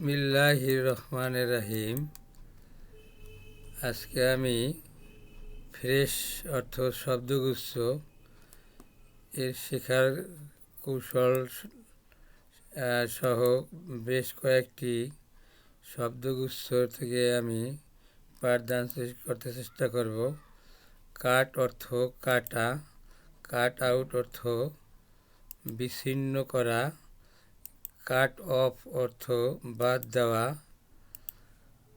বিসমিল্লাহির রহমানির রহিম। আজকে আমি ফ্রেশ অর্থ শব্দগুচ্ছ এর শেখার কৌশল সহ বেশ কয়েকটি শব্দগুচ্ছ থেকে আমি পাঠদান করতে চেষ্টা করব। কাট অর্থ কাটা, কাট আউট অর্থ বিচ্ছিন্ন করা, কাট অফ অর্থ বাদ দেওয়া,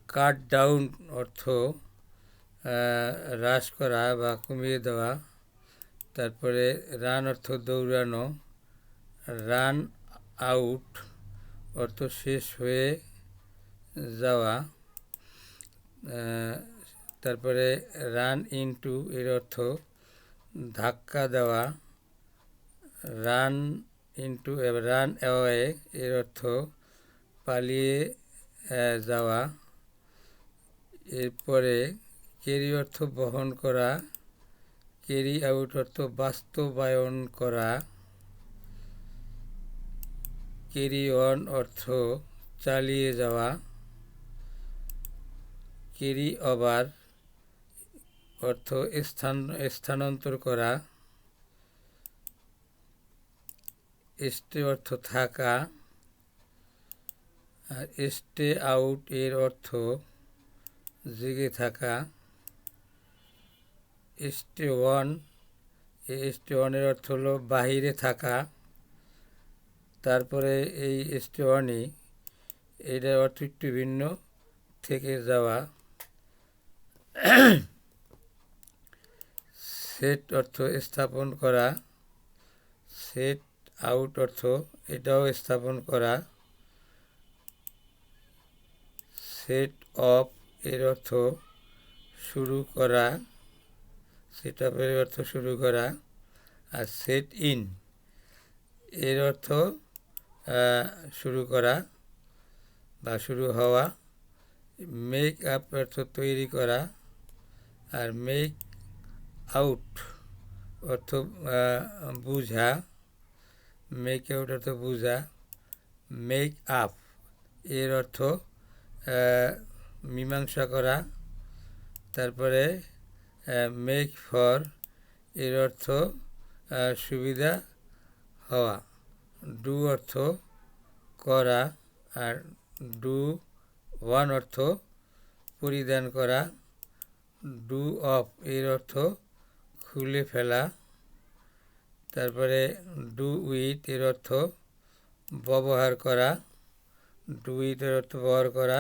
কাট ডাউন অর্থ হ্রাস করা বা কমিয়ে দেওয়া। তারপরে রান অর্থ দৌড়ানো, রান আউট অর্থ শেষ হয়ে যাওয়া। তারপরে রান ইনটু এর অর্থ ধাক্কা দেওয়া, রান ইনটু রান অ্যাওয়ে এর অর্থ পালিয়ে যাওয়া। এরপরে ক্যারি অর্থ বহন করা, ক্যারি আউট অর্থ বাস্তবায়ন করা, ক্যারি অন অর্থ চালিয়ে যাওয়া, ক্যারি ওভার অর্থ স্থানান্তর করা, স্টে অর্থ থাকা, আর স্টে আউট এর অর্থ জেগে থাকা, স্টে ওয়ান স্টে ওয়ানের অর্থ হলো বাহিরে থাকা। তারপরে এই স্টে ওয়ানই এটার অর্থ একটু ভিন্ন, থেকে যাওয়া। সেট অর্থ স্থাপন করা, সেট আউট অর্থ এটাও স্থাপন করা, সেট অফ এর অর্থ শুরু করা, সেট আপের অর্থ শুরু করা। আর সেট ইন এর অর্থ শুরু করা বা শুরু হওয়া। মেক আপ অর্থ তৈরি করা, আর মেক আউট অর্থ বুঝা, মেক আউট অর্থ বুঝা। মেক আপ এর অর্থ মীমাংসা করা। তারপরে মেক ফর এর অর্থ সুবিধা হওয়া। ডু অর্থ করা, আর ডু ওয়ান অর্থ পরিধান করা। ডু অফ এর অর্থ খুলে ফেলা। তারপরে ডু উইথ এর অর্থ ব্যবহার করা, ডু উইথ এর অর্থ ব্যবহার করা।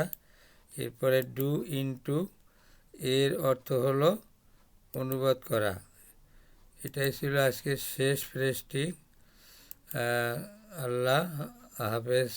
এরপরে ডু ইনটু এর অর্থ হলো অনুবাদ করা। এটাই ছিল আজকের শেষ ফ্রেজটি। আল্লাহ হাফেজ।